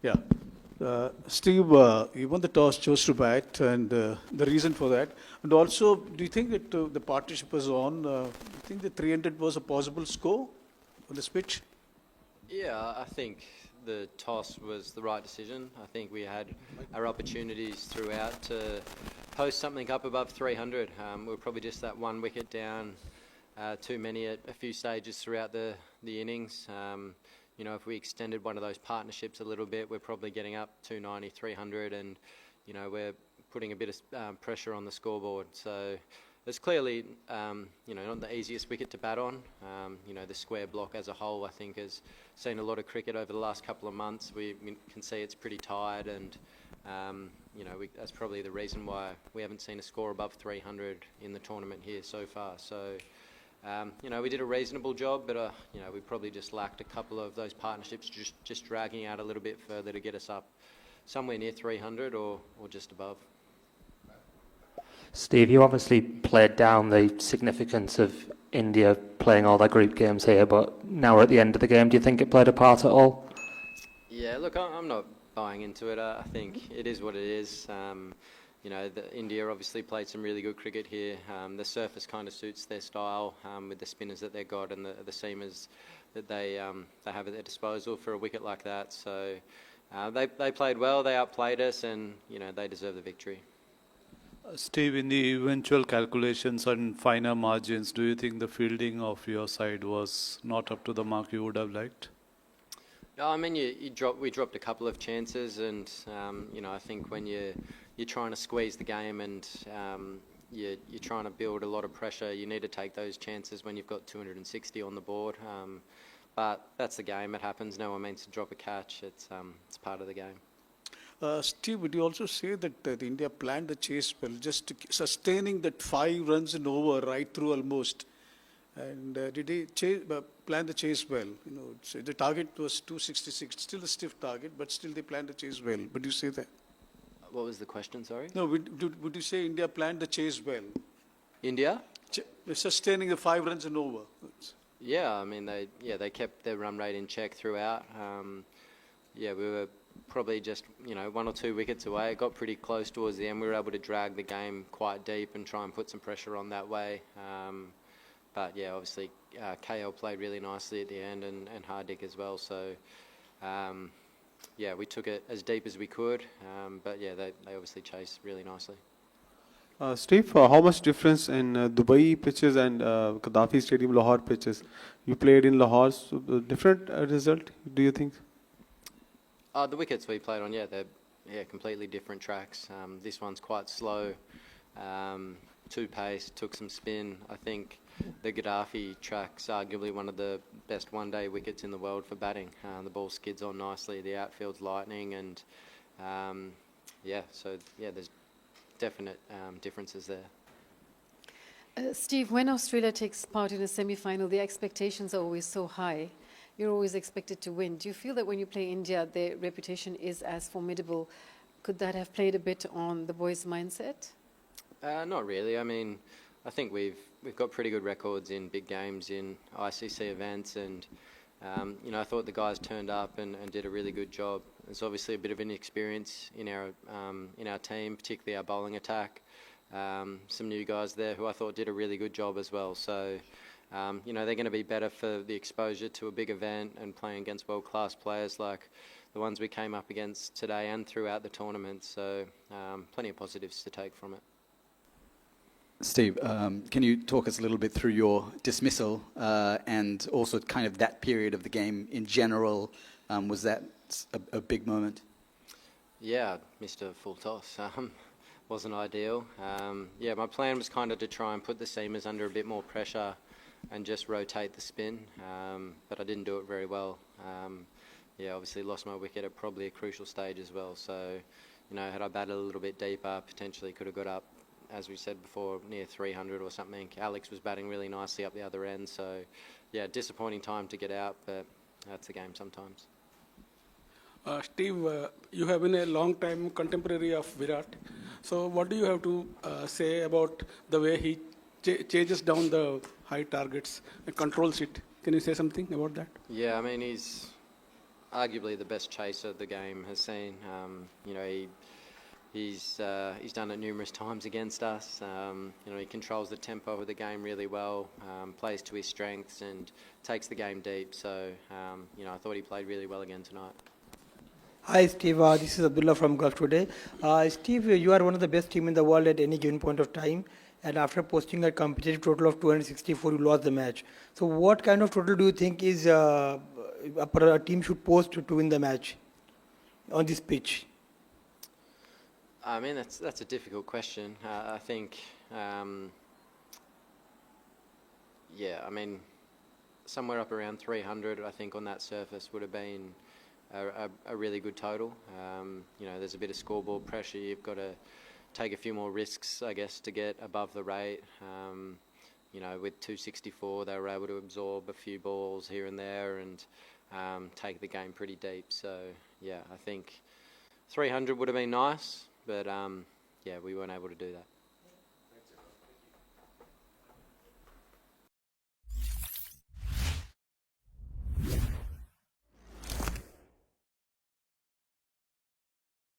Yeah. Steve, you won the toss, chose to bat, and the reason for that. And also, do you think that the partnership was on? Do you think the 300 was a possible score on this pitch? Yeah, I think the toss was the right decision. I think we had our opportunities throughout to post something up above 300. We were probably just that one wicket down, too many at a few stages throughout the innings. If we extended one of those partnerships a little bit, we're probably getting up 290, 300, and we're putting a bit of pressure on the scoreboard. So it's clearly not the easiest wicket to bat on. The square block as a whole, I think, has seen a lot of cricket over the last couple of months. We can see it's pretty tired, and that's probably the reason why we haven't seen a score above 300 in the tournament here so far. So we did a reasonable job, but we probably just lacked a couple of those partnerships, just dragging out a little bit further to get us up somewhere near 300 or just above. Steve, you obviously played down the significance of India playing all their group games here, but now we're at the end of the game. Do you think it played a part at all? Yeah, look, I'm not buying into it. I think it is what it is. India obviously played some really good cricket here. The surface kind of suits their style with the spinners that they've got and the seamers that they have at their disposal for a wicket like that. So they played well, they outplayed us, and they deserve the victory. Steve, in the eventual calculations and finer margins, do you think the fielding of your side was not up to the mark you would have liked? I mean, we dropped a couple of chances, and I think when you're trying to squeeze the game and you're trying to build a lot of pressure, you need to take those chances when you've got 260 on the board. But that's the game; it happens. No one means to drop a catch. It's part of the game. Steve, would you also say that India planned the chase well, just sustaining that 5 runs and over right through almost? And did they plan the chase well? The target was 266, still a stiff target, but still they planned the chase well. Would you say that? What was the question, sorry? No, would you say India planned the chase well? India? Sustaining the 5 runs and over. Yeah, I mean, they kept their run rate in check throughout. We were probably just 1 or 2 wickets away. It got pretty close towards the end. We were able to drag the game quite deep and try and put some pressure on that way. But yeah, obviously KL played really nicely at the end, and Hardik as well. So we took it as deep as we could. But yeah, they obviously chased really nicely. Steve, how much difference in Dubai pitches and Gaddafi Stadium Lahore pitches? You played in Lahore, so different result, do you think? The wickets we played on, they're completely different tracks. This one's quite slow, 2 pace, took some spin. I think the Gaddafi track's arguably one of the best one-day wickets in the world for batting. The ball skids on nicely, the outfield's lightning, and there's definite differences there. Steve, when Australia takes part in a semi-final, the expectations are always so high. You're always expected to win. Do you feel that when you play India, their reputation is as formidable? Could that have played a bit on the boys' mindset? Not really. I mean, I think we've got pretty good records in big games, in ICC events, and I thought the guys turned up and did a really good job. There's obviously a bit of inexperience in our team, particularly our bowling attack. Some new guys there who I thought did a really good job as well. So, they're going to be better for the exposure to a big event and playing against world-class players like the ones we came up against today and throughout the tournament. So, plenty of positives to take from it. Steve, can you talk us a little bit through your dismissal and also kind of that period of the game in general? Was that a big moment? Yeah, missed a full toss. Wasn't ideal. My plan was kind of to try and put the seamers under a bit more pressure and just rotate the spin, but I didn't do it very well. Obviously lost my wicket at probably a crucial stage as well. So, had I batted a little bit deeper, potentially could have got up, as we said before, near 300 or something. Alex was batting really nicely up the other end. So, disappointing time to get out, but that's the game sometimes. Steve, you have been a long time contemporary of Virat. So what do you have to say about the way he chases down the high targets and controls it? Can you say something about that? Yeah, I mean, he's arguably the best chaser the game has seen. You know, he's done it numerous times against us. You know, he controls the tempo of the game really well, plays to his strengths and takes the game deep. So, you know, I thought he played really well again tonight. Hi Steve, this is Abdullah from Gulf Today. Steve, you are one of the best team in the world at any given point of time, and after posting a competitive total of 264, you lost the match. So what kind of total do you think is a team should post to win the match on this pitch? I mean, that's a difficult question. I think, yeah, I mean, somewhere up around 300, I think, on that surface would have been a really good total. You know, there's a bit of scoreboard pressure. You've got to take a few more risks, I guess, to get above the rate. You know, with 264, they were able to absorb a few balls here and there and take the game pretty deep. So, yeah, I think 300 would have been nice, but, yeah, we weren't able to do that.